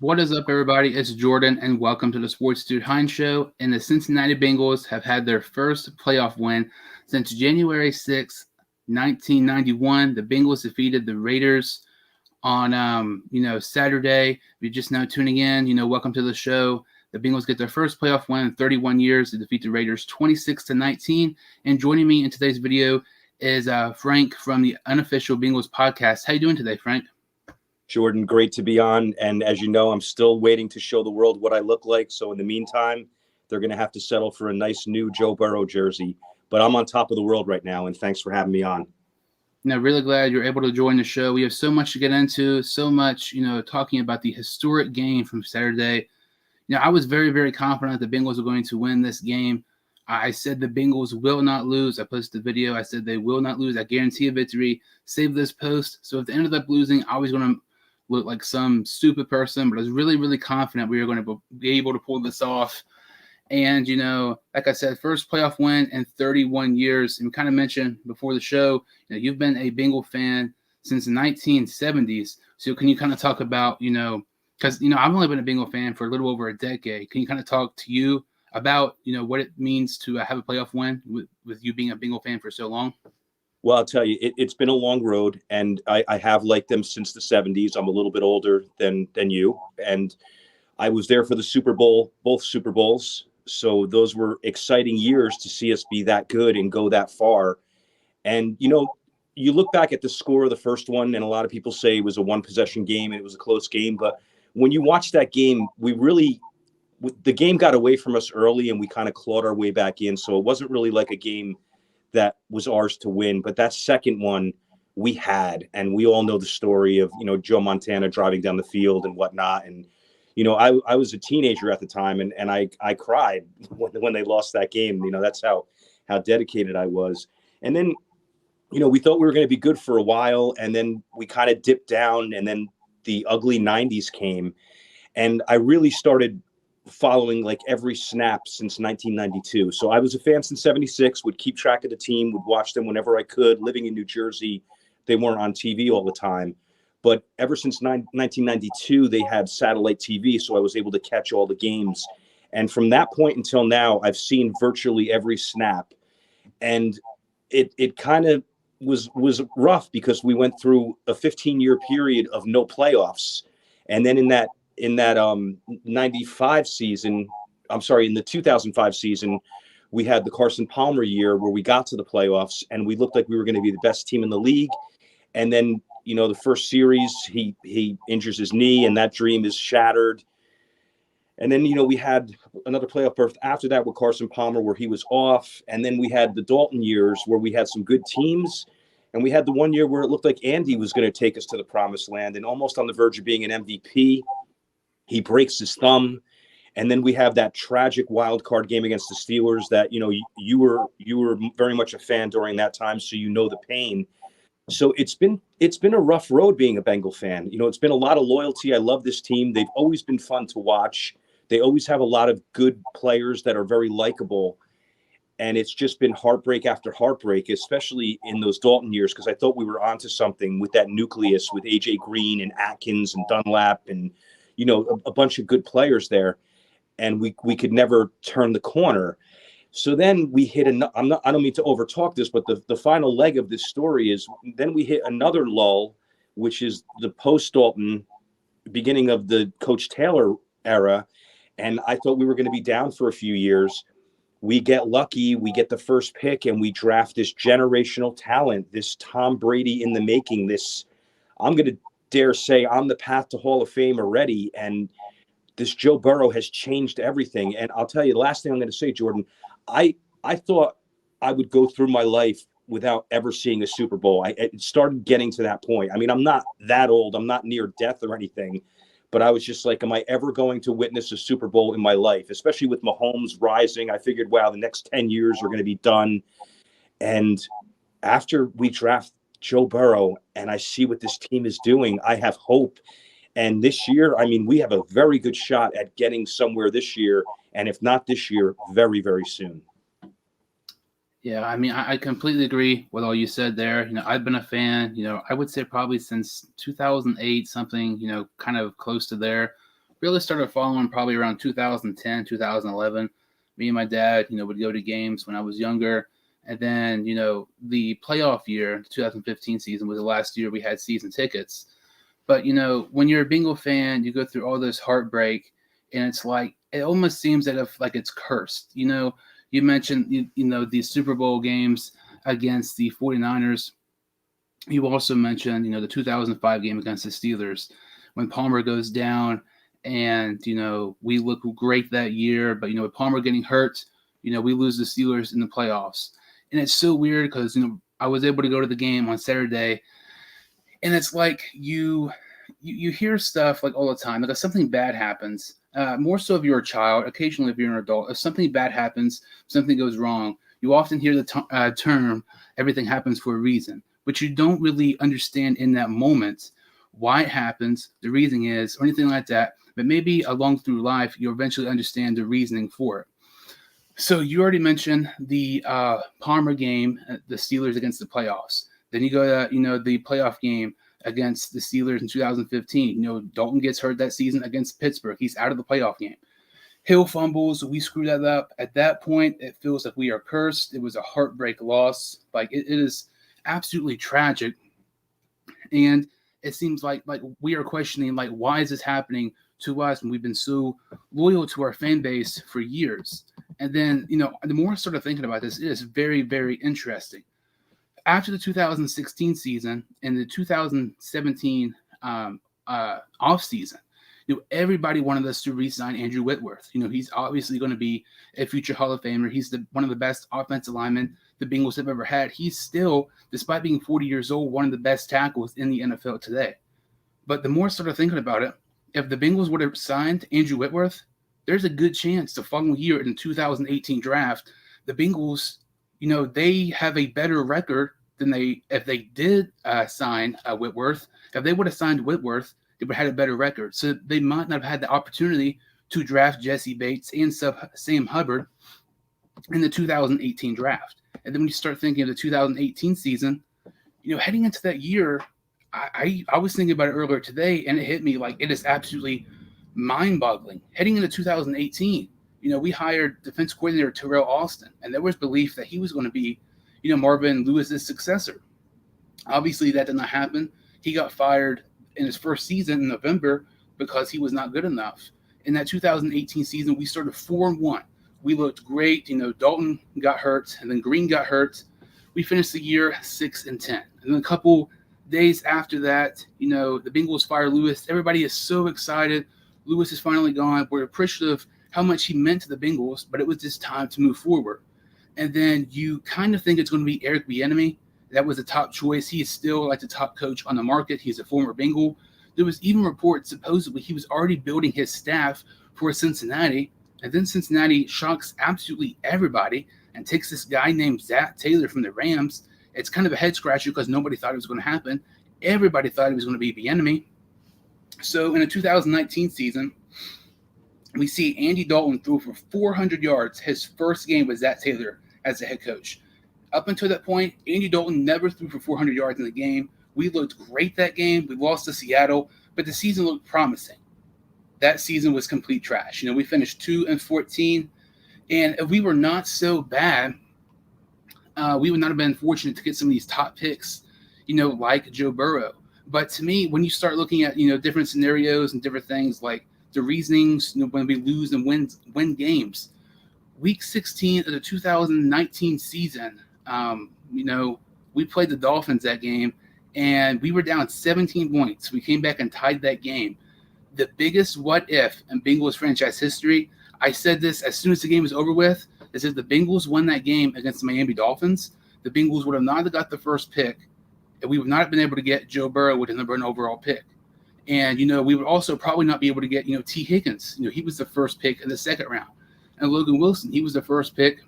What is up, everybody? It's Jordan, and welcome to the Sports Dude Hines Show. And the Cincinnati Bengals have had their first playoff win since January 6th, 1991. The Bengals defeated the Raiders on, Saturday. If you're just now tuning in, welcome to the show. The Bengals get their first playoff win in 31 years. They defeat the Raiders 26-19. And joining me in today's video is Frank from the Unofficial Bengals podcast. How you doing today, Frank? Jordan, great to be on. And as you know, I'm still waiting to show the world what I look like. So in the meantime, they're going to have to settle for a nice new Joe Burrow jersey. But I'm on top of the world right now, and thanks for having me on. Really glad you're able to join the show. We have so much to get into, so much, talking about the historic game from Saturday. I was very, very confident the Bengals were going to win this game. I said the Bengals will not lose. I posted the video. I said they will not lose. I guarantee a victory. Save this post. So if they ended up losing, I was going to look like some stupid person, but I was really, really confident we were going to be able to pull this off. And, like I said, first playoff win in 31 years. And we kind of mentioned before the show, you've been a Bengal fan since the 1970s. So can you kind of talk about, because, I've only been a Bengal fan for a little over a decade. Can you kind of talk to you about, what it means to have a playoff win with you being a Bengal fan for so long? Well, I'll tell you, it's been a long road, and I have liked them since the 70s. I'm a little bit older than you, and I was there for the Super Bowl, both Super Bowls. So those were exciting years to see us be that good and go that far. And, you look back at the score of the first one, and a lot of people say it was a one-possession game and it was a close game. But when you watch that game, the game got away from us early, and we kind of clawed our way back in. So it wasn't really like a game that was ours to win. But that second one we had, and we all know the story of, Joe Montana driving down the field and whatnot. And, I was a teenager at the time, and I cried when they lost that game. That's how dedicated I was. And then, we thought we were going to be good for a while, and then we kind of dipped down, and then the ugly 90s came. And I really started following like every snap since 1992. So I was a fan since 76, would keep track of the team, would watch them whenever I could. Living in New Jersey, they weren't on TV all the time. But ever since 1992, they had satellite TV, so I was able to catch all the games. And from that point until now, I've seen virtually every snap. And it kind of was rough because we went through a 15-year period of no playoffs. And then in that 95 season, in the 2005 season, we had the Carson Palmer year where we got to the playoffs and we looked like we were going to be the best team in the league. And then, the first series, he injures his knee and that dream is shattered. And then, we had another playoff berth after that with Carson Palmer where he was off. And then we had the Dalton years where we had some good teams. And we had the one year where it looked like Andy was going to take us to the promised land and almost on the verge of being an MVP. He breaks his thumb. And then we have that tragic wild card game against the Steelers that, you were very much a fan during that time. So, the pain. So it's been a rough road being a Bengal fan. It's been a lot of loyalty. I love this team. They've always been fun to watch. They always have a lot of good players that are very likable. And it's just been heartbreak after heartbreak, especially in those Dalton years, because I thought we were onto something with that nucleus with AJ Green and Atkins and Dunlap and, a bunch of good players there. And we could never turn the corner. So then we hit I don't mean to overtalk this, but the final leg of this story is then we hit another lull, which is the post-Dalton beginning of the Coach Taylor era. And I thought we were going to be down for a few years. We get lucky, we get the first pick, and we draft this generational talent, this Tom Brady in the making, I'm going to dare say on the path to Hall of Fame already. And this Joe Burrow has changed everything. And I'll tell you, the last thing I'm going to say, Jordan, I thought I would go through my life without ever seeing a Super Bowl. It started getting to that point. I mean, I'm not that old. I'm not near death or anything. But I was just like, am I ever going to witness a Super Bowl in my life? Especially with Mahomes rising. I figured, wow, the next 10 years are going to be done. And after we draft Joe Burrow and I see what this team is doing, I have hope. And this year, we have a very good shot at getting somewhere this year. And if not this year, very, very soon. Yeah, I completely agree with all you said there. I've been a fan, I would say probably since 2008, something, kind of close to there. really started following probably around 2010, 2011. Me and my dad, would go to games when I was younger. And then, the playoff year, the 2015 season, was the last year we had season tickets. But, when you're a Bengal fan, you go through all this heartbreak, and it's like, it almost seems that like it's cursed. You mentioned, the Super Bowl games against the 49ers. You also mentioned, the 2005 game against the Steelers when Palmer goes down, and, we look great that year. But, with Palmer getting hurt, we lose the Steelers in the playoffs. And it's so weird because, I was able to go to the game on Saturday, and it's like you hear stuff like all the time. Like if something bad happens, more so if you're a child, occasionally if you're an adult, if something bad happens, something goes wrong, you often hear the term, everything happens for a reason. But you don't really understand in that moment why it happens, the reason is, or anything like that. But maybe along through life, you'll eventually understand the reasoning for it. So you already mentioned the Palmer game, the Steelers against the playoffs. Then you go to, the playoff game against the Steelers in 2015. Dalton gets hurt that season against Pittsburgh. He's out of the playoff game. Hill fumbles. We screw that up. At that point, it feels like we are cursed. It was a heartbreak loss. Like it is absolutely tragic. And it seems like we are questioning, like, why is this happening to us when we've been so loyal to our fan base for years? And then, the more I started thinking about this, it is very, very interesting. After the 2016 season and the 2017 offseason, everybody wanted us to re-sign Andrew Whitworth. He's obviously going to be a future Hall of Famer. He's one of the best offensive linemen the Bengals have ever had. He's still, despite being 40 years old, one of the best tackles in the NFL today. But the more I started thinking about it, if the Bengals would have signed Andrew Whitworth, there's a good chance the following year in the 2018 draft, the Bengals, they have a better record than if they did sign Whitworth. If they would have signed Whitworth, they would have had a better record. So they might not have had the opportunity to draft Jesse Bates and Sam Hubbard in the 2018 draft. And then when you start thinking of the 2018 season, heading into that year, I was thinking about it earlier today, and it hit me like it is absolutely mind-boggling. Heading into 2018, we hired defense coordinator Terrell Austin, and there was belief that he was going to be, Marvin Lewis's successor. Obviously, that did not happen. He got fired in his first season in November because he was not good enough. In that 2018 season, we started 4-1. We looked great. Dalton got hurt, and then Green got hurt. We finished the year 6-10. And then a couple days after that, the Bengals fire Lewis. Everybody is so excited. Lewis is finally gone. We're appreciative how much he meant to the Bengals, but it was just time to move forward. And then you kind of think it's going to be Eric Bieniemy. That was the top choice. He is still like the top coach on the market. He's a former Bengal. There was even reports supposedly he was already building his staff for Cincinnati. And then Cincinnati shocks absolutely everybody and takes this guy named Zach Taylor from the Rams. It's kind of a head scratcher because nobody thought it was going to happen. Everybody thought it was going to be Bieniemy. So in the 2019 season, we see Andy Dalton throw for 400 yards his first game with Zach Taylor as the head coach. Up until that point, Andy Dalton never threw for 400 yards in the game. We looked great that game. We lost to Seattle, but the season looked promising. That season was complete trash. We finished 2-14, and if we were not so bad, we would not have been fortunate to get some of these top picks, like Joe Burrow. But to me, when you start looking at, different scenarios and different things like the reasonings, when we lose and win games, week 16 of the 2019 season, we played the Dolphins that game, and we were down 17 points. We came back and tied that game. The biggest what if in Bengals franchise history. I said this as soon as the game was over with. Is if the Bengals won that game against the Miami Dolphins, the Bengals would have not got the first pick, and we would not have been able to get Joe Burrow with the number 1 overall pick. And, we would also probably not be able to get, T. Higgins. He was the first pick in the second round. And Logan Wilson, he was the first pick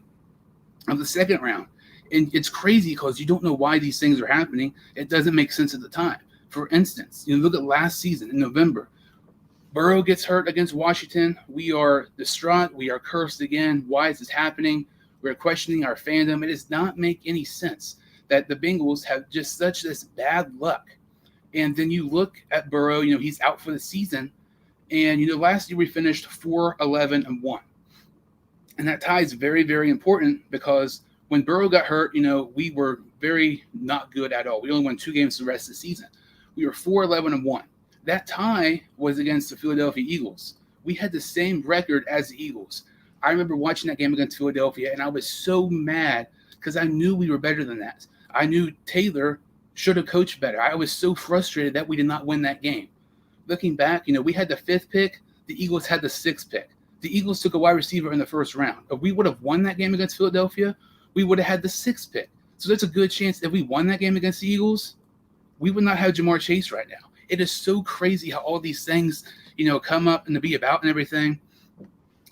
of the second round. And it's crazy because you don't know why these things are happening. It doesn't make sense at the time. For instance, look at last season in November. Burrow gets hurt against Washington. We are distraught. We are cursed again. Why is this happening? We're questioning our fandom. It does not make any sense that the Bengals have just such this bad luck. And then you look at Burrow, he's out for the season. And, last year we finished 4-11-1. And that tie is very, very important because when Burrow got hurt, we were very not good at all. We only won 2 games the rest of the season. We were 4-11-1. That tie was against the Philadelphia Eagles. We had the same record as the Eagles. I remember watching that game against Philadelphia, and I was so mad because I knew we were better than that. I knew Taylor should have coached better. I was so frustrated that we did not win that game. Looking back, we had the 5th pick. The Eagles had the 6th pick. The Eagles took a wide receiver in the first round. If we would have won that game against Philadelphia, we would have had the 6th pick. So there's a good chance if we won that game against the Eagles, we would not have Jamar Chase right now. It is so crazy how all these things, come up and to be about and everything,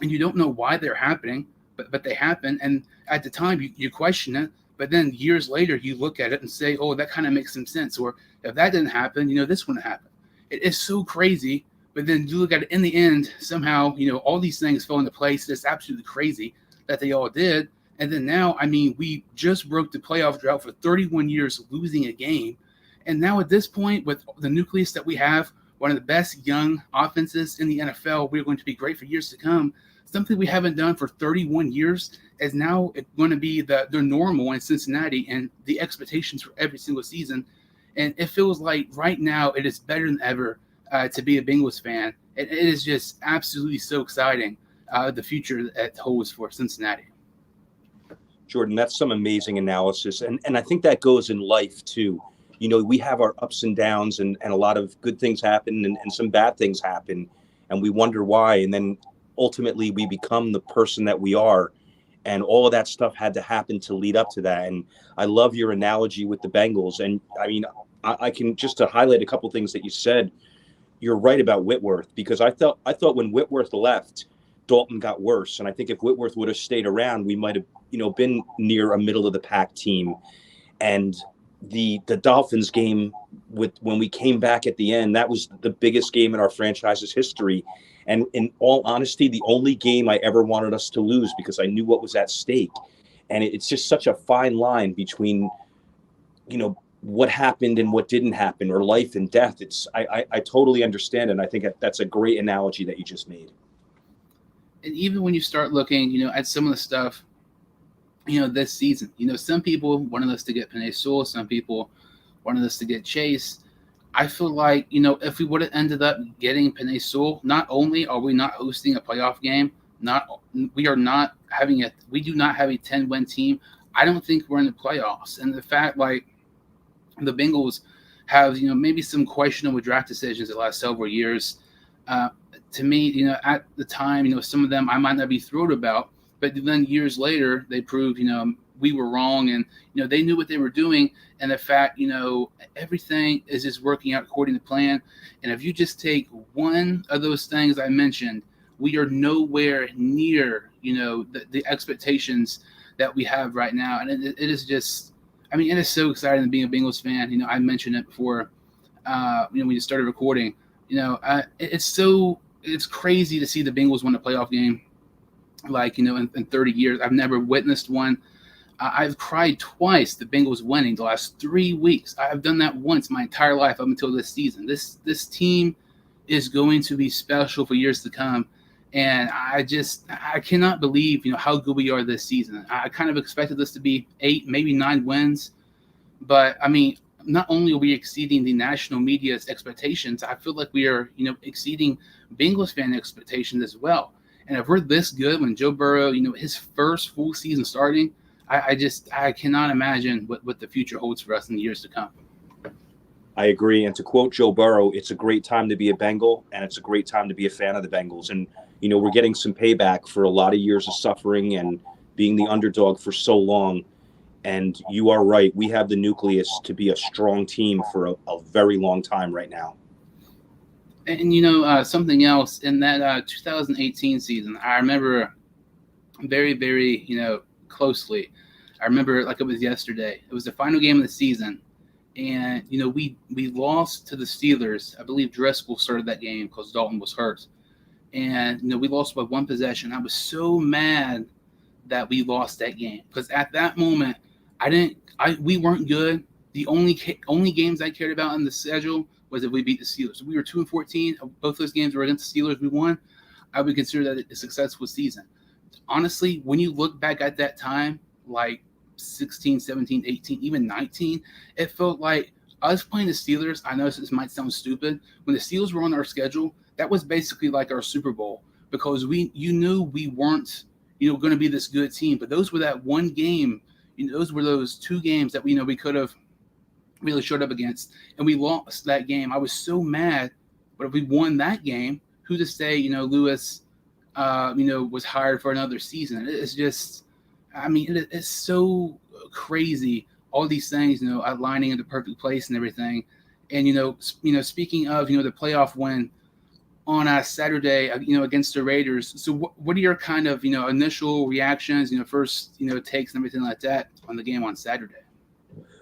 and you don't know why they're happening, but they happen. And at the time, you question it, but then years later, you look at it and say, oh, that kind of makes some sense. Or if that didn't happen, this wouldn't happen. It is so crazy. But then you look at it in the end, somehow, all these things fell into place. It's absolutely crazy that they all did. And then now, we just broke the playoff drought for 31 years, losing a game. And now at this point, with the nucleus that we have, one of the best young offenses in the NFL, we're going to be great for years to come. Something we haven't done for 31 years is now going to be the normal in Cincinnati and the expectations for every single season. And it feels like right now it is better than ever to be a Bengals fan. It is just absolutely so exciting, the future that holds for Cincinnati. Jordan, that's some amazing analysis. And I think that goes in life too. We have our ups and downs, and a lot of good things happen and some bad things happen, and we wonder why. And then ultimately we become the person that we are. And all of that stuff had to happen to lead up to that. And I love your analogy with the Bengals. And I can just to highlight a couple things that you said. You're right about Whitworth, because I thought when Whitworth left, Dalton got worse. And I think if Whitworth would have stayed around, we might have, been near a middle of the pack team. And the Dolphins game when we came back at the end, that was the biggest game in our franchise's history. And in all honesty, the only game I ever wanted us to lose because I knew what was at stake. And it's just such a fine line between, what happened and what didn't happen, or life and death. I totally understand. And I think that's a great analogy that you just made. And even when you start looking, at some of the stuff, this season, some people wanted us to get Penei Sewell, some people wanted us to get Chase. I feel like, if we would have ended up getting Penei Sewell, not only are we not hosting a playoff game, we do not have a 10-win team. I don't think we're in the playoffs. And the fact, the Bengals have, maybe some questionable draft decisions the last several years. To me, at the time, some of them I might not be thrilled about, but then years later, they proved, we were wrong, and, they knew what they were doing. And the fact, everything is just working out according to plan. And if you just take one of those things I mentioned, we are nowhere near, the expectations that we have right now. And it is just, it is so exciting being a Bengals fan. I mentioned it before, when you started recording. It's crazy to see the Bengals win a playoff game, in 30 years. I've never witnessed one. I've cried twice the Bengals winning the last 3 weeks. I've done that once my entire life up until this season. This team is going to be special for years to come. And I cannot believe, how good we are this season. I kind of expected this to be 8, maybe 9 wins. But, not only are we exceeding the national media's expectations, I feel like we are, exceeding Bengals fan expectations as well. And if we're this good when Joe Burrow, his first full season starting, I cannot imagine what the future holds for us in the years to come. I agree. And to quote Joe Burrow, it's a great time to be a Bengal, and it's a great time to be a fan of the Bengals. And, we're getting some payback for a lot of years of suffering and being the underdog for so long. And you are right. We have the nucleus to be a strong team for a very long time right now. And, something else in that 2018 season, I remember very, very, closely. I remember like it was yesterday. It was the final game of the season. And, we lost to the Steelers. I believe Driscoll started that game because Dalton was hurt. And, we lost by 1 possession. I was so mad that we lost that game because at that moment, we weren't good. The only games I cared about in the schedule was if we beat the Steelers. If we were 2-14. Both those games were against the Steelers. We won. I would consider that a successful season. Honestly, when you look back at that time, like 16, 17, 18, even 19, it felt like us playing the Steelers. I know this might sound stupid. When the Steelers were on our schedule, that was basically like our Super Bowl because you knew we weren't, going to be this good team. But those were that one game. Those were those two games that we could have really showed up against, and we lost that game. I was so mad. But if we won that game, who to say, Lewis, was hired for another season? It's just, it's so crazy. All these things, aligning in the perfect place and everything. And, speaking of, the playoff win on a Saturday, against the Raiders. So what are your kind of, initial reactions, first, takes and everything like that on the game on Saturday?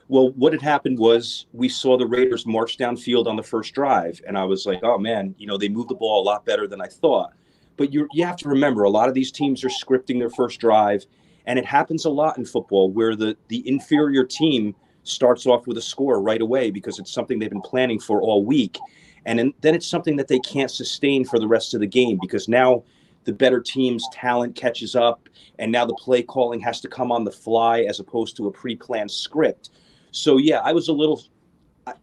Well, what had happened was we saw the Raiders march downfield on the first drive. And I was like, oh, man, they moved the ball a lot better than I thought. But you have to remember, a lot of these teams are scripting their first drive. And it happens a lot in football where the inferior team starts off with a score right away because it's something they've been planning for all week. And then it's something that they can't sustain for the rest of the game because now the better team's talent catches up. And now the play calling has to come on the fly as opposed to a pre-planned script. So, yeah, I was a little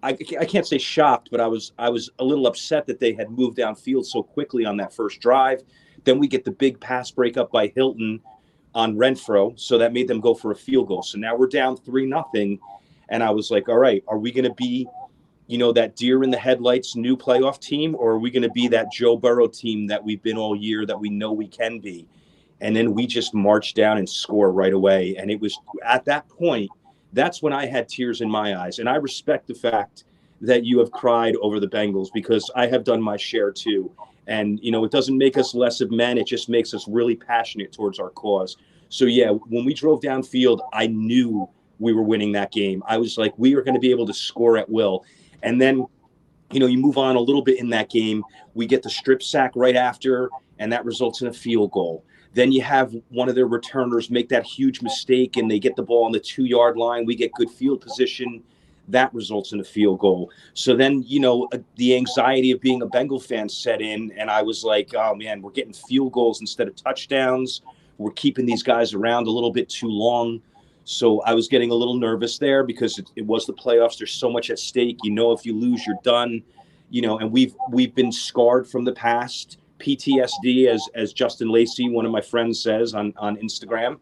I can't say shocked, but I was a little upset that they had moved downfield so quickly on that first drive. Then we get the big pass breakup by Hilton on Renfro, so that made them go for a field goal. So now we're down 3-0, and I was like, all right, are we going to be, that deer in the headlights new playoff team, or are we going to be that Joe Burrow team that we've been all year that we know we can be? And then we just marched down and score right away. And it was at that point, that's when I had tears in my eyes. And I respect the fact that you have cried over the Bengals because I have done my share too. And, it doesn't make us less of men. It just makes us really passionate towards our cause. So, yeah, when we drove downfield, I knew we were winning that game. I was like, we are going to be able to score at will. And then, you move on a little bit in that game. We get the strip sack right after, and that results in a field goal. Then you have one of their returners make that huge mistake, and they get the ball on the 2-yard line. We get good field position. That results in a field goal. So then, the anxiety of being a Bengal fan set in, and I was like, oh, man, we're getting field goals instead of touchdowns. We're keeping these guys around a little bit too long. So I was getting a little nervous there because it was the playoffs. There's so much at stake. If you lose, you're done. And we've been scarred from the past. PTSD, as Justin Lacey, one of my friends, says on Instagram.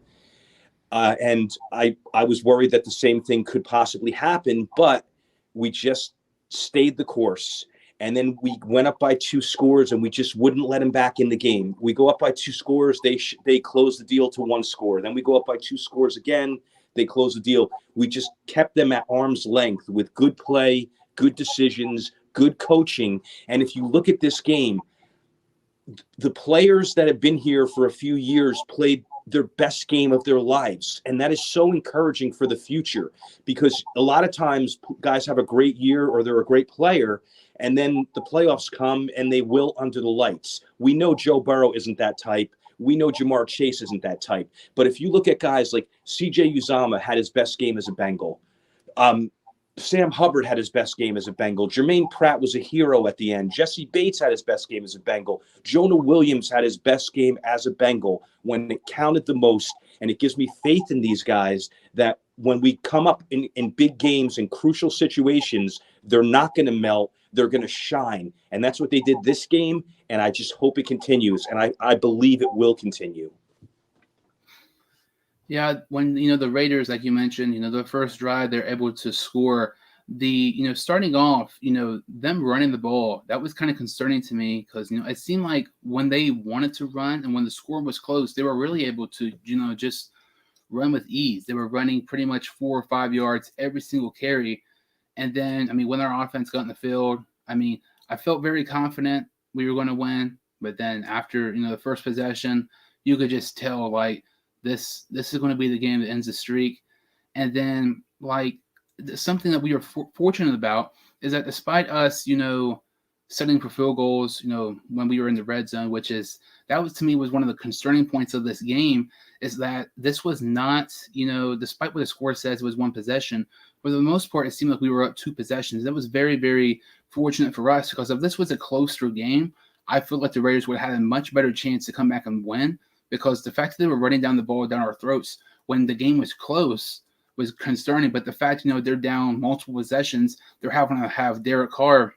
And I was worried that the same thing could possibly happen, but we just stayed the course. And then we went up by 2 scores, and we just wouldn't let them back in the game. We go up by 2 scores, they close the deal to 1 score. Then we go up by 2 scores again, they close the deal. We just kept them at arm's length with good play, good decisions, good coaching. And if you look at this game, the players that have been here for a few years played their best game of their lives. And that is so encouraging for the future because a lot of times guys have a great year or they're a great player, and then the playoffs come and they will under the lights. We know Joe Burrow isn't that type. We know Jamar Chase isn't that type. But if you look at guys like CJ Uzama had his best game as a Bengal. Sam Hubbard had his best game as a Bengal. Jermaine Pratt was a hero at the end. Jesse Bates had his best game as a Bengal. Jonah Williams had his best game as a Bengal when it counted the most. And it gives me faith in these guys that when we come up in big games and crucial situations, they're not going to melt. They're going to shine. And that's what they did this game. And I just hope it continues. And I believe it will continue. Yeah, when the Raiders, like you mentioned, the first drive they're able to score. The starting off, them running the ball, that was kind of concerning to me because it seemed like when they wanted to run and when the score was close, they were really able to just run with ease. They were running pretty much 4 or 5 yards every single carry, and then when our offense got in the field, I felt very confident we were going to win. But then after the first possession, you could just tell like. This is going to be the game that ends the streak. And then, something that we are fortunate about is that despite us, setting for field goals, when we were in the red zone, that was to me was one of the concerning points of this game, is that this was not, despite what the score says it was 1 possession, for the most part, it seemed like we were up 2 possessions. That was very, very fortunate for us because if this was a closer game, I feel like the Raiders would have had a much better chance to come back and win because the fact that they were running down the ball down our throats when the game was close was concerning. But the fact, they're down multiple possessions, they're having to have Derek Carr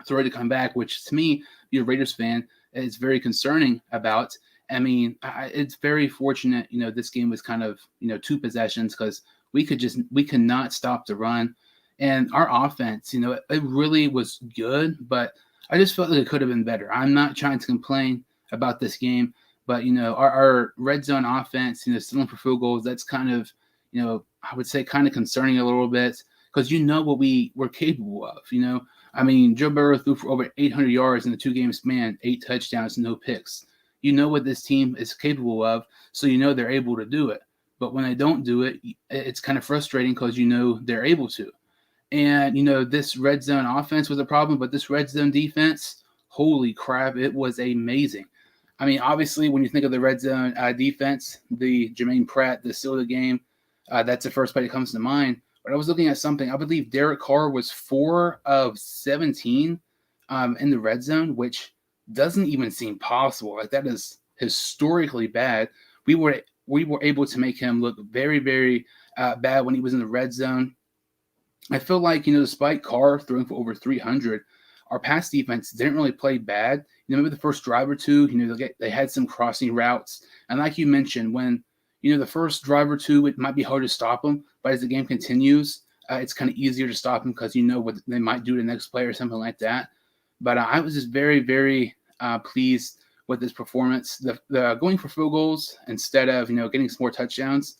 throw to come back, which to me, be a Raiders fan, is very concerning about. I mean, it's very fortunate, this game was kind of, two possessions because we could not stop the run. And our offense, it really was good, but I just felt like it could have been better. I'm not trying to complain about this game, but, our red zone offense, stealing for field goals, that's kind of, I would say kind of concerning a little bit because what we were capable of, I mean, Joe Burrow threw for over 800 yards in the 2 game span, 8 touchdowns, no picks. You know what this team is capable of, so they're able to do it. But when they don't do it, it's kind of frustrating because they're able to. And, this red zone offense was a problem, but this red zone defense, holy crap, it was amazing. I mean, obviously, when you think of the red zone defense, the Jermaine Pratt, the steal of the game, that's the first play that comes to mind. But I was looking at something. I believe Derek Carr was 4 of 17 in the red zone, which doesn't even seem possible. Like that is historically bad. We were able to make him look very, very bad when he was in the red zone. I feel like, despite Carr throwing for over 300, our pass defense didn't really play bad. Maybe the first drive or two, they had some crossing routes. And like you mentioned, when, the first drive or two, it might be hard to stop them. But as the game continues, it's kind of easier to stop them because you know what they might do to the next play or something like that. But I was just very, very pleased with this performance. The going for field goals instead of, getting some more touchdowns,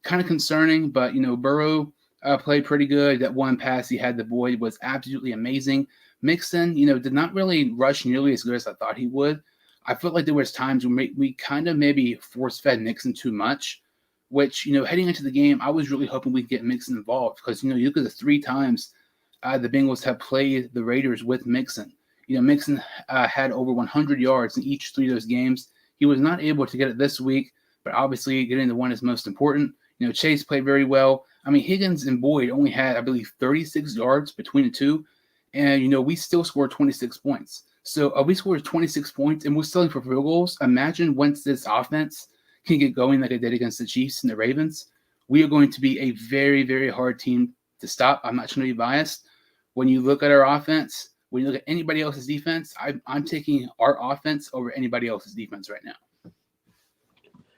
kind of concerning. But, Burrow played pretty good. That one pass he had, the Boyd, was absolutely amazing. Mixon, did not really rush nearly as good as I thought he would. I felt like there was times when we kind of maybe force-fed Mixon too much, which, heading into the game, I was really hoping we'd get Mixon involved because, you look at the 3 times the Bengals have played the Raiders with Mixon. Mixon had over 100 yards in each 3 of those games. He was not able to get it this week, but obviously getting the one is most important. Chase played very well. I mean, Higgins and Boyd only had, I believe, 36 yards between the two. And, we still scored 26 points. So we scored 26 points and we're still for field goals. Imagine once this offense can get going like it did against the Chiefs and the Ravens, we are going to be a very, very hard team to stop. I'm not trying to be biased. When you look at our offense, when you look at anybody else's defense, I'm taking our offense over anybody else's defense right now.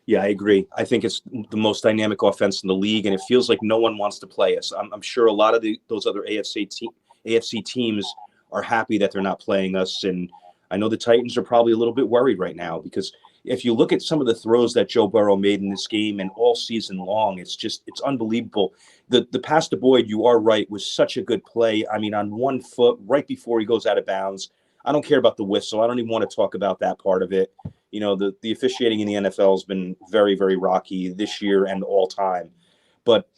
Yeah, I agree. I think it's the most dynamic offense in the league, and it feels like no one wants to play us. I'm sure a lot of those other AFC teams are happy that they're not playing us, and I know the Titans are probably a little bit worried right now because if you look at some of the throws that Joe Burrow made in this game and all season long, it's unbelievable. The pass to Boyd, you are right, was such a good play. I mean, on 1 foot, right before he goes out of bounds. I don't care about the whistle. I don't even want to talk about that part of it. The officiating in the NFL has been very, very rocky this year and all time. But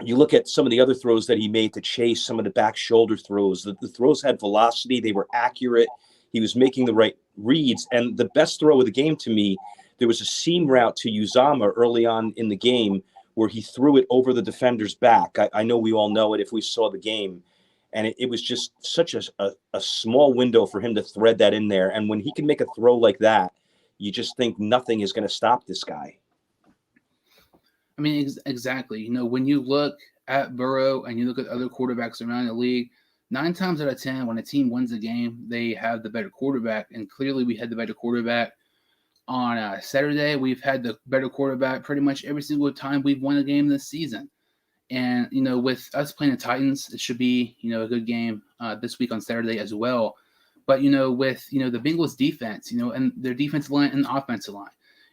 you look at some of the other throws that he made to Chase, some of the back shoulder throws. The throws had velocity. They were accurate. He was making the right reads. And the best throw of the game to me, there was a seam route to Uzama early on in the game where he threw it over the defender's back. I know we all know it if we saw the game. And it was just such a small window for him to thread that in there. And when he can make a throw like that, you just think nothing is going to stop this guy. I mean, exactly. When you look at Burrow and you look at other quarterbacks around the league, 9 times out of 10, when a team wins a game, they have the better quarterback. And clearly we had the better quarterback on Saturday. We've had the better quarterback pretty much every single time we've won a game this season. And, with us playing the Titans, it should be, a good game this week on Saturday as well. But, with, the Bengals defense, and their defensive line and the offensive line.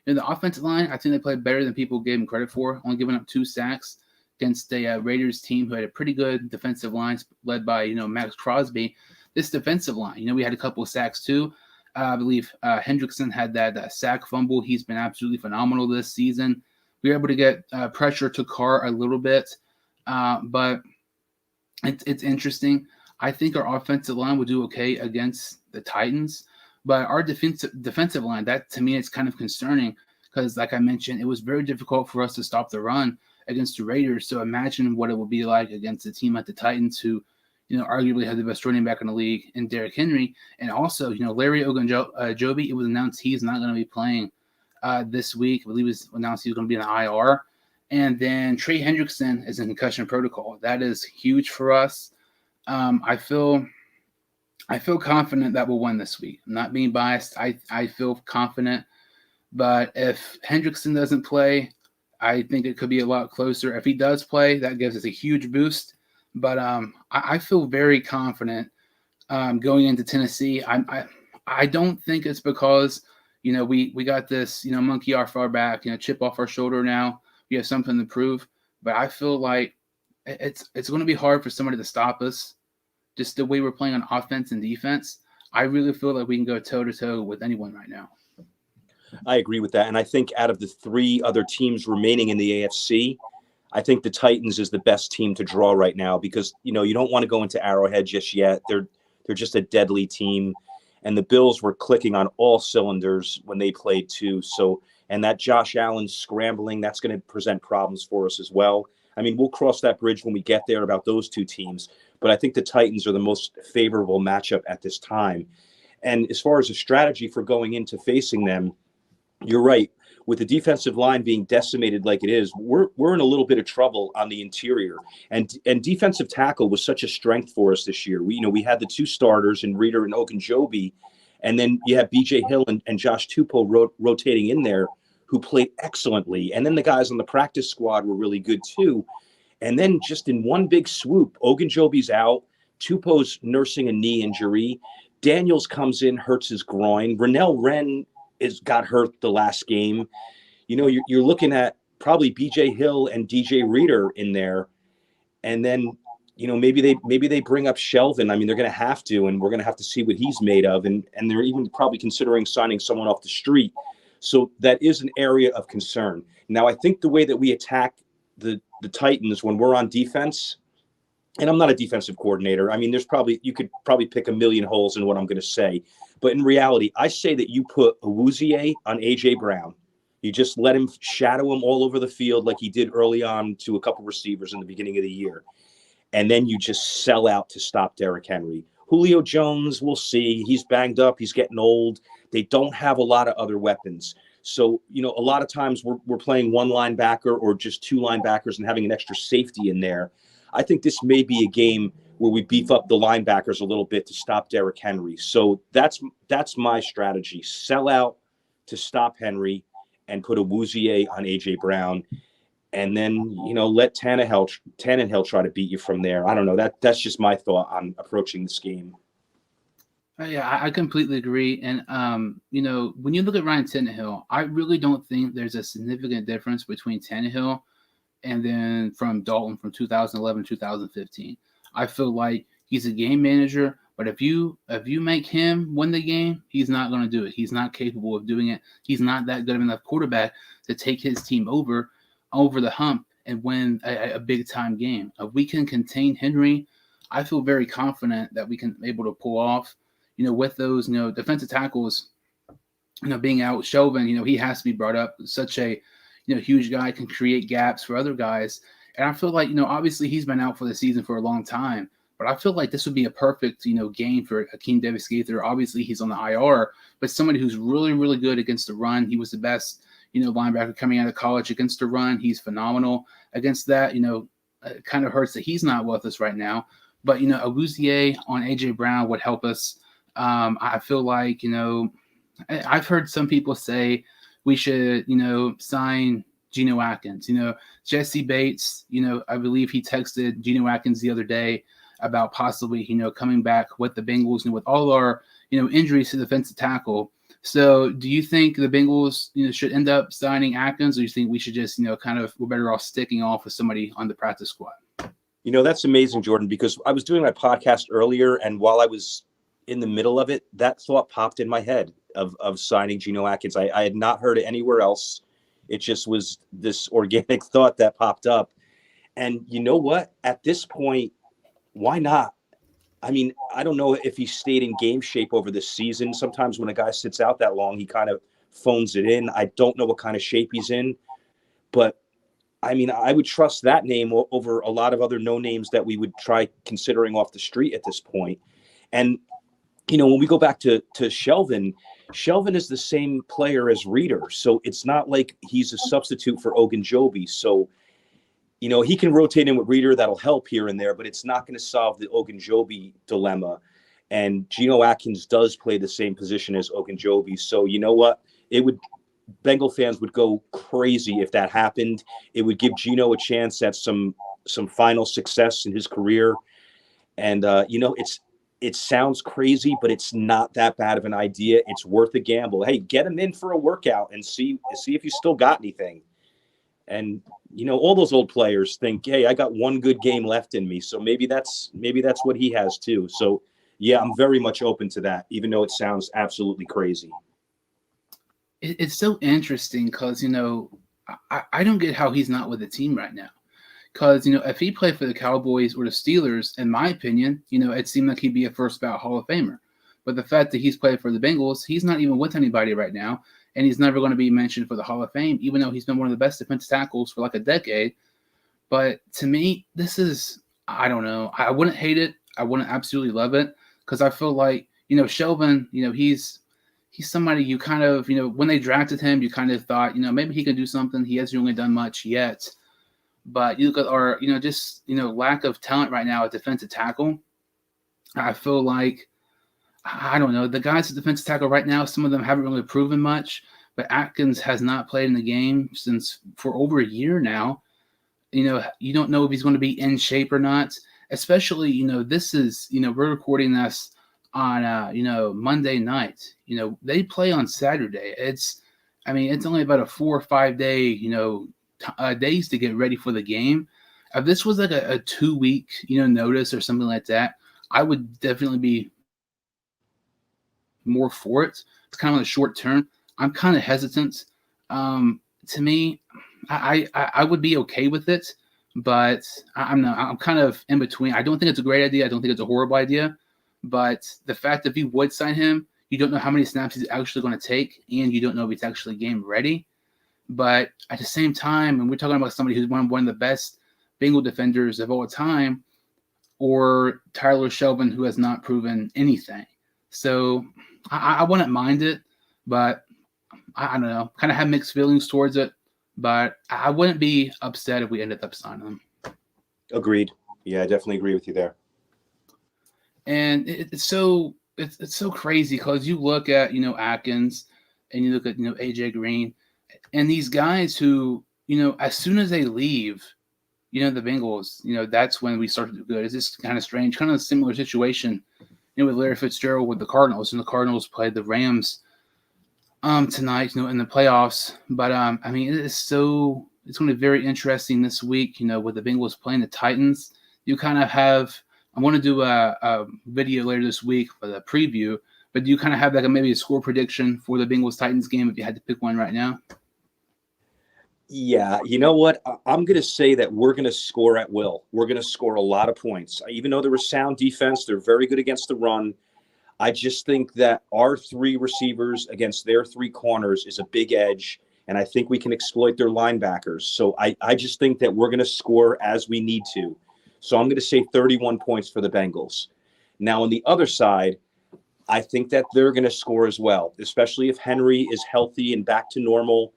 The offensive line, I think they played better than people gave them credit for, only giving up 2 sacks against a Raiders team who had a pretty good defensive line led by, Max Crosby. This defensive line, we had a couple of sacks too. I believe Hendrickson had that sack fumble. He's been absolutely phenomenal this season. We were able to get pressure to Carr a little bit. But it's interesting. I think our offensive line will do okay against the Titans, but our defensive line, that to me is kind of concerning because, like I mentioned, it was very difficult for us to stop the run against the Raiders. So imagine what it would be like against a team like the Titans who, arguably had the best running back in the league in Derrick Henry. And also, Larry Ogunjobi, it was announced he's not going to be playing this week. I believe it was announced he was going to be in the IR. And then Trey Hendrickson is in concussion protocol. That is huge for us. I feel confident that we'll win this week. I'm not being biased. I feel confident. But if Hendrickson doesn't play, I think it could be a lot closer. If he does play, that gives us a huge boost. But I feel very confident going into Tennessee. I don't think it's because we got this monkey off our back, chip off our shoulder now. We have something to prove. But I feel like it's going to be hard for somebody to stop us. Just the way we're playing on offense and defense, I really feel like we can go toe to toe with anyone right now. I agree with that. And I think out of the three other teams remaining in the AFC, I think the Titans is the best team to draw right now because, you don't want to go into Arrowhead just yet. They're just a deadly team. And the Bills were clicking on all cylinders when they played too. So, and that Josh Allen scrambling, that's going to present problems for us as well. I mean, we'll cross that bridge when we get there about those two teams. But I think the Titans are the most favorable matchup at this time. And as far as a strategy for going into facing them, you're right. With the defensive line being decimated like it is, we're in a little bit of trouble on the interior. And defensive tackle was such a strength for us this year. We had the two starters in Reader and Ogunjobi, and then you have B.J. Hill and Josh Tupou rotating in there who played excellently. And then the guys on the practice squad were really good too. And then just in one big swoop, Ogunjobi's out, Tupou's nursing a knee injury, Daniels comes in, hurts his groin, Rennell Wren got hurt the last game. You're looking at probably BJ Hill and DJ Reader in there. And then, maybe they bring up Shelvin. I mean, they're going to have to, and we're going to have to see what he's made of. And they're even probably considering signing someone off the street. So that is an area of concern. Now, I think the way that we attack the Titans when we're on defense, and I'm not a defensive coordinator. I mean, you could probably pick a million holes in what I'm going to say. But in reality, I say that you put Awuzie on A.J. Brown. You just let him shadow him all over the field like he did early on to a couple receivers in the beginning of the year. And then you just sell out to stop Derrick Henry. Julio Jones, we'll see. He's banged up. He's getting old. They don't have a lot of other weapons. So, a lot of times we're playing one linebacker or just two linebackers and having an extra safety in there. I think this may be a game where we beef up the linebackers a little bit to stop Derrick Henry. So that's my strategy. Sell out to stop Henry and put Awuzie on A.J. Brown. And then, let Tannehill try to beat you from there. I don't know. That's just my thought on approaching this game. Yeah, I completely agree. And, when you look at Ryan Tannehill, I really don't think there's a significant difference between Tannehill and then from Dalton from 2011, 2015. I feel like he's a game manager, but if you make him win the game, he's not going to do it. He's not capable of doing it. He's not that good of enough quarterback to take his team over the hump and win a big time game. If we can contain Henry, I feel very confident that we can be able to pull off, with those, defensive tackles, being out. Shelvin, he has to be brought up. Such a, huge guy, can create gaps for other guys. And I feel like, obviously he's been out for the season for a long time, but I feel like this would be a perfect, game for Akeem Davis-Gaither. Obviously he's on the IR, but somebody who's really, really good against the run. He was the best, linebacker coming out of college against the run. He's phenomenal against that. It kind of hurts that he's not with us right now, but, Awuzie on A.J. Brown would help us. I feel like, I've heard some people say we should, sign Geno Atkins. Jesse Bates, I believe he texted Geno Atkins the other day about possibly, coming back with the Bengals and with all our, injuries to the defensive tackle. So do you think the Bengals, should end up signing Atkins, or do you think we should just, we're better off sticking off with somebody on the practice squad? That's amazing, Jordan, because I was doing my podcast earlier, and while I was in the middle of it, that thought popped in my head of signing Geno Atkins. I had not heard it anywhere else. It just was this organic thought that popped up. And you know what? At this point, why not? I mean, I don't know if he stayed in game shape over this season. Sometimes when a guy sits out that long, he kind of phones it in. I don't know what kind of shape he's in. But I mean, I would trust that name over a lot of other no names that we would try considering off the street at this point. And when we go back to Shelvin, Shelvin is the same player as Reeder, so it's not like he's a substitute for Ogunjobi. So he can rotate in with Reeder. That'll help here and there, but it's not going to solve the Ogunjobi dilemma. And Geno Atkins does play the same position as Ogunjobi. So you know what? Bengal fans would go crazy if that happened. It would give Geno a chance at some final success in his career. And it sounds crazy, but it's not that bad of an idea. It's worth a gamble. Hey, get him in for a workout and see if you still got anything. And all those old players think, hey, I got one good game left in me, so maybe that's what he has too. So yeah, I'm very much open to that, even though it sounds absolutely crazy. It's so interesting because I don't get how he's not with the team right now. Because if he played for the Cowboys or the Steelers, in my opinion, it seemed like he'd be a first ballot Hall of Famer. But the fact that he's played for the Bengals, he's not even with anybody right now. And he's never going to be mentioned for the Hall of Fame, even though he's been one of the best defensive tackles for like a decade. But to me, this is, I don't know. I wouldn't hate it. I wouldn't absolutely love it because I feel like, Shelvin, he's somebody you kind of, when they drafted him, you kind of thought, maybe he can do something. He hasn't really done much yet. But you look at our, lack of talent right now at defensive tackle. I feel like, I don't know, the guys at defensive tackle right now, some of them haven't really proven much, but Atkins has not played in the game for over a year now. You don't know if he's going to be in shape or not, especially, this is, we're recording this on, Monday night. They play on Saturday. It's only about a 4 or 5 day, days to get ready for the game. If this was like a 2-week, notice or something like that, I would definitely be more for it. It's kind of on the short term. I'm kind of hesitant. To me, I would be okay with it, but I'm not. I'm kind of in between. I don't think it's a great idea. I don't think it's a horrible idea. But the fact that if you would sign him, you don't know how many snaps he's actually going to take, and you don't know if he's actually game ready. But at the same time, and we're talking about somebody who's one of the best Bengal defenders of all time, or Tyler Shelvin, who has not proven anything. So I wouldn't mind it, but I don't know. Kind of have mixed feelings towards it, but I wouldn't be upset if we ended up signing him. Agreed. Yeah, I definitely agree with you there. And it's so crazy because you look at Atkins and you look at AJ Green and these guys who as soon as they leave the Bengals that's when we start to do good. It's just kind of strange, kind of a similar situation with Larry Fitzgerald with the Cardinals, and the Cardinals played the Rams tonight in the playoffs. But it's going to be very interesting this week with the Bengals playing the Titans. You kind of have, I want to do a video later this week for the preview, but do you kind of have maybe a score prediction for the Bengals-Titans game if you had to pick one right now? Yeah, you know what? I'm going to say that we're going to score at will. We're going to score a lot of points. Even though they're a sound defense, they're very good against the run. I just think that our 3 receivers against their 3 corners is a big edge, and I think we can exploit their linebackers. So I just think that we're going to score as we need to. So I'm going to say 31 points for the Bengals. Now, on the other side, I think that they're going to score as well, especially if Henry is healthy and back to normal.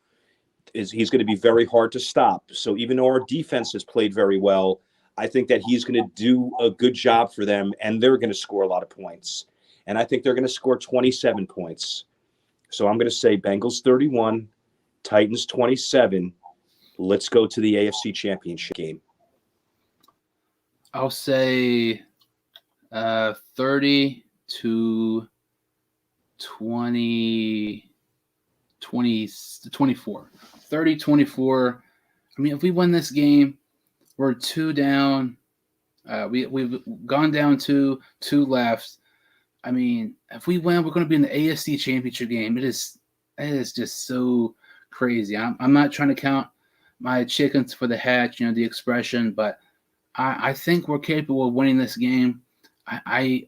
He's going to be very hard to stop. So even though our defense has played very well, I think that he's going to do a good job for them, and they're going to score a lot of points. And I think they're going to score 27 points. So I'm going to say Bengals 31, Titans 27. Let's go to the AFC Championship game. I'll say 30 to 24. 30-24. If we win this game, we're 2 down. We've gone down to 2 left. If we win, we're going to be in the AFC Championship game. It is just so crazy. I'm not trying to count my chickens for the hatch, the expression, but I think we're capable of winning this game. I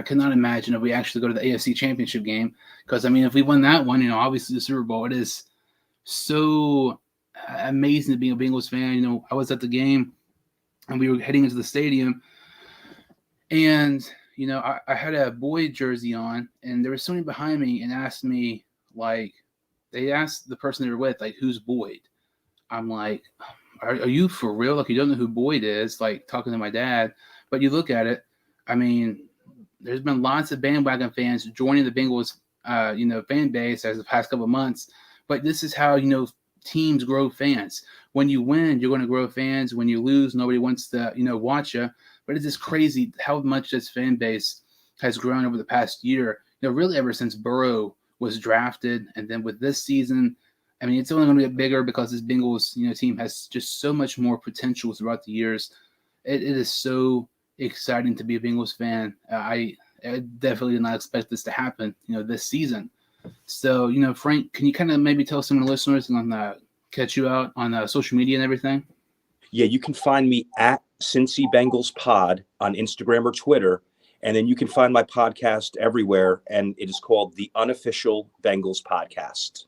cannot imagine if we actually go to the AFC Championship game because, if we win that one, obviously the Super Bowl, it is so amazing to be a Bengals fan. You know, I was at the game and we were heading into the stadium, and you know, I had a Boyd jersey on, and there was somebody behind me and asked me, like, they asked the person they were with, like, who's Boyd? I'm like, are you for real? Like, you don't know who Boyd is? Like, talking to my dad. But you look at it, I mean, there's been lots of bandwagon fans joining the Bengals, fan base as the past couple of months. But this is how, teams grow fans. When you win, you're going to grow fans. When you lose, nobody wants to, watch you. But it's just crazy how much this fan base has grown over the past year. Really ever since Burrow was drafted, and then with this season, I mean, it's only going to get bigger because this Bengals, team has just so much more potential throughout the years. It is so exciting to be a Bengals fan. I definitely did not expect this to happen, this season. So, Frank, can you kind of maybe tell some of the listeners and catch you out on social media and everything? Yeah, you can find me at Cincy Bengals Pod on Instagram or Twitter. And then you can find my podcast everywhere. And it is called the Unofficial Bengals Podcast.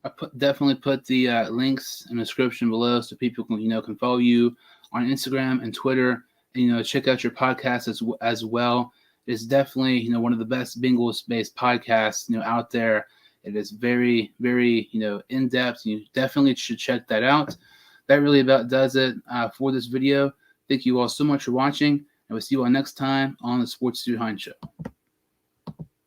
I definitely put the links in the description below so people can follow you on Instagram and Twitter. And, check out your podcast as well. It's definitely, one of the best Bengals-based podcasts, out there. It is very, very, in-depth. You definitely should check that out. That really about does it for this video. Thank you all so much for watching, and we'll see you all next time on the Sports Dude Hines Show.